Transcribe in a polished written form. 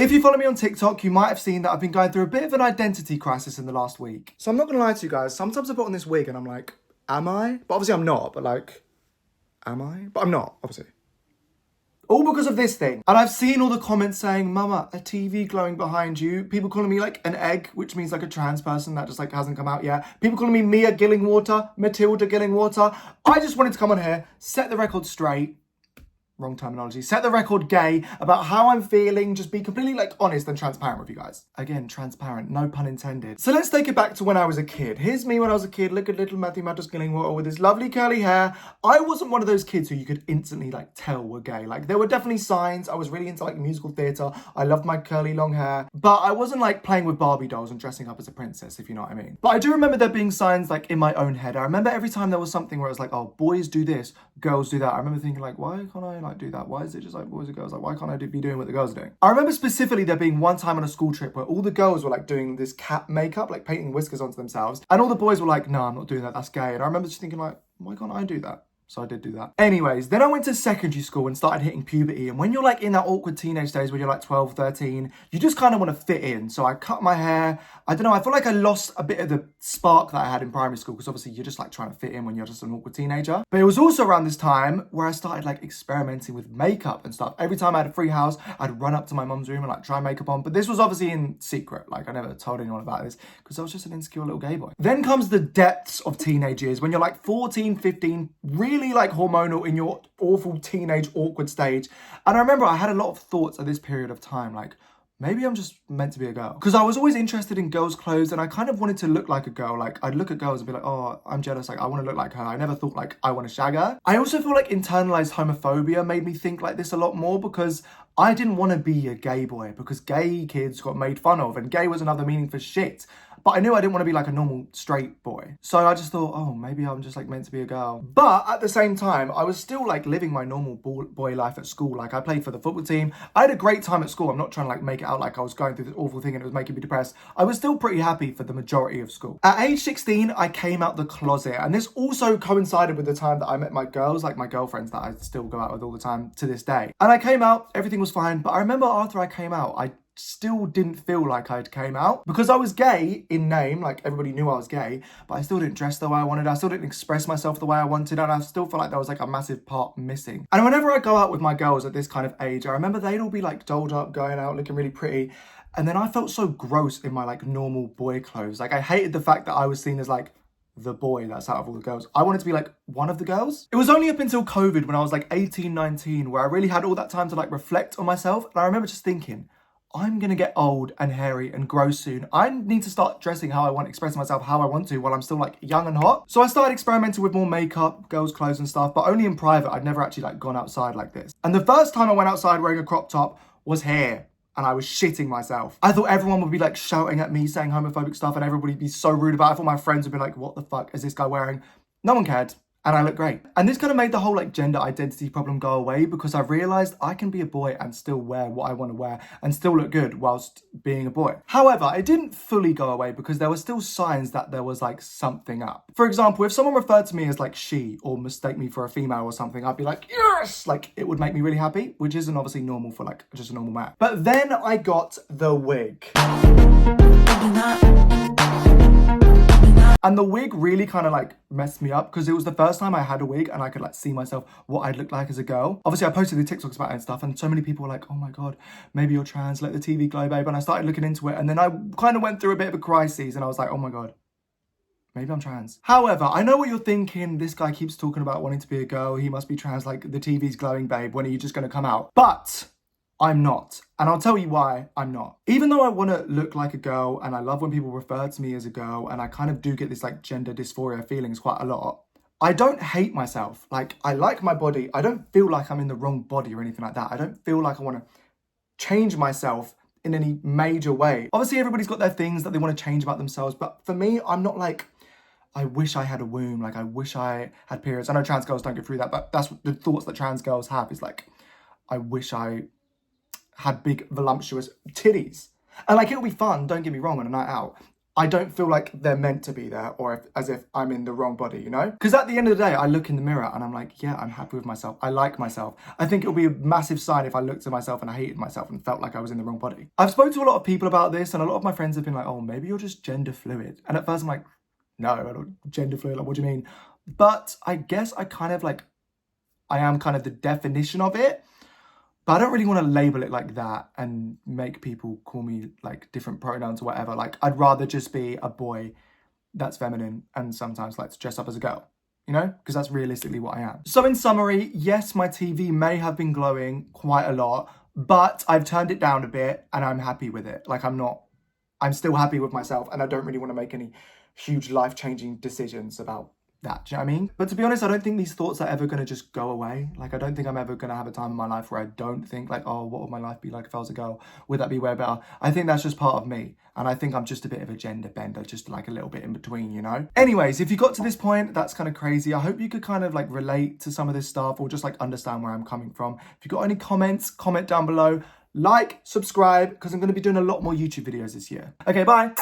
If you follow me on TikTok, you might have seen that I've been going through a bit of an identity crisis in the last week. So I'm not gonna lie to you guys, sometimes I put on this wig and I'm like, am I? But obviously I'm not, but like, am I? But I'm not, obviously. All because of this thing. And I've seen all the comments saying, Mama, a TV glowing behind you. People calling me like an egg, which means like a trans person that just like hasn't come out yet. People calling me Mia Gillingwater, Matilda Gillingwater. I just wanted to come on here, set the record straight. Wrong terminology. Set the record gay about how I'm feeling. Just be completely like honest and transparent with you guys. Again, transparent, no pun intended. So let's take it back to when I was a kid. Here's me when I was a kid. Look at little mathew.matosg with his lovely curly hair. I wasn't one of those kids who you could instantly like tell were gay. Like there were definitely signs. I was really into like musical theatre. I loved my curly long hair, but I wasn't like playing with Barbie dolls and dressing up as a princess, if you know what I mean. But I do remember there being signs like in my own head. I remember every time there was something where it was like, oh, boys do this, girls do that. I remember thinking like, why can't I like do that? Why is it just like boys and girls? Like, why can't I be doing what the girls are doing? I remember specifically there being one time on a school trip where all the girls were like doing this cat makeup, like painting whiskers onto themselves. And all the boys were like, no, I'm not doing that. That's gay. And I remember just thinking like, why can't I do that? So I did do that. Anyways, then I went to secondary school and started hitting puberty. And when you're like in that awkward teenage days where you're like 12, 13, you just kind of want to fit in. So I cut my hair. I don't know, I feel like I lost a bit of the spark that I had in primary school because obviously you're just like trying to fit in when you're just an awkward teenager. But it was also around this time where I started like experimenting with makeup and stuff. Every time I had a free house, I'd run up to my mum's room and like try makeup on. But this was obviously in secret. Like I never told anyone about this because I was just an insecure little gay boy. Then comes the depths of teenage years when you're like 14, 15, really like hormonal in your awful teenage awkward stage. And I remember I had a lot of thoughts at this period of time, like maybe I'm just meant to be a girl. Because I was always interested in girls' clothes and I kind of wanted to look like a girl. Like I'd look at girls and be like, oh, I'm jealous. Like I want to look like her. I never thought like I want to shag her. I also feel like internalized homophobia made me think like this a lot more because I didn't want to be a gay boy because gay kids got made fun of and gay was another meaning for shit. But I knew I didn't want to be like a normal straight boy. So I just thought, oh, maybe I'm just like meant to be a girl. But at the same time, I was still like living my normal boy life at school. Like I played for the football team. I had a great time at school. I'm not trying to like make it out like I was going through this awful thing and it was making me depressed. I was still pretty happy for the majority of school. At age 16, I came out the closet. And this also coincided with the time that I met my girls, like my girlfriends that I still go out with all the time to this day. And I came out, everything was fine. But I remember after I came out, I still didn't feel like I came out because I was gay in name, like everybody knew I was gay, but I still didn't dress the way I wanted. I still didn't express myself the way I wanted, and I still felt like there was like a massive part missing. And whenever I go out with my girls at this kind of age, I remember they'd all be like dolled up, going out, looking really pretty. And then I felt so gross in my like normal boy clothes. Like I hated the fact that I was seen as like the boy that's out of all the girls. I wanted to be like one of the girls. It was only up until COVID when I was like 18, 19, where I really had all that time to like reflect on myself. And I remember just thinking, I'm gonna get old and hairy and gross soon. I need to start dressing how I want, expressing myself how I want to while I'm still like young and hot. So I started experimenting with more makeup, girls' clothes and stuff, but only in private. I'd never actually like gone outside like this. And the first time I went outside wearing a crop top was here. And I was shitting myself. I thought everyone would be like shouting at me, saying homophobic stuff, and everybody would be so rude about it. I thought my friends would be like, what the fuck is this guy wearing? No one cared. And I look great. And this kind of made the whole like gender identity problem go away because I realized I can be a boy and still wear what I want to wear and still look good whilst being a boy. However, it didn't fully go away because there were still signs that there was like something up. For example, if someone referred to me as like she or mistake me for a female or something, I'd be like, yes, like it would make me really happy, which isn't obviously normal for like just a normal man. But then I got the wig. And the wig really kind of like messed me up because it was the first time I had a wig and I could like see myself what I'd look like as a girl. Obviously I posted the TikToks about it and stuff and so many people were like, oh my God, maybe you're trans, let the TV glow, babe. And I started looking into it and then I kind of went through a bit of a crisis and I was like, oh my God, maybe I'm trans. However, I know what you're thinking. This guy keeps talking about wanting to be a girl. He must be trans, like the TV's glowing, babe. When are you just going to come out? But I'm not. And I'll tell you why I'm not. Even though I want to look like a girl and I love when people refer to me as a girl and I kind of do get this like gender dysphoria feelings quite a lot, I don't hate myself. Like I like my body. I don't feel like I'm in the wrong body or anything like that. I don't feel like I want to change myself in any major way. Obviously everybody's got their things that they want to change about themselves. But for me, I'm not like, I wish I had a womb. Like I wish I had periods. I know trans girls don't go through that, but that's the thoughts that trans girls have is like, I wish I had big voluptuous titties. And like it'll be fun, don't get me wrong, on a night out. I don't feel like they're meant to be there, or as if I'm in the wrong body, you know? Because at the end of the day, I look in the mirror and I'm like, yeah, I'm happy with myself. I like myself. I think it would be a massive sign if I looked at myself and I hated myself and felt like I was in the wrong body. I've spoken to a lot of people about this, and a lot of my friends have been like, oh, maybe you're just gender fluid. And at first I'm like, no, I'm not gender fluid. Like, what do you mean? But I guess I am kind of the definition of it. But I don't really want to label it like that and make people call me like different pronouns or whatever. Like, I'd rather just be a boy that's feminine and sometimes likes to dress up as a girl, you know? Because that's realistically what I am. So in summary, yes, my TV may have been glowing quite a lot, but I've turned it down a bit and I'm happy with it. Like, I'm still happy with myself, and I don't really want to make any huge life-changing decisions about that, do you know what I mean? But to be honest, I don't think these thoughts are ever going to just go away. Like, I don't think I'm ever going to have a time in my life where I don't think like, oh, what would my life be like if I was a girl? Would that be way better? I think that's just part of me. And I think I'm just a bit of a gender bender, just like a little bit in between, you know? Anyways, if you got to this point, that's kind of crazy. I hope you could kind of like relate to some of this stuff, or just like understand where I'm coming from. If you got any comments, comment down below. Like, subscribe, because I'm going to be doing a lot more YouTube videos this year. Okay, bye.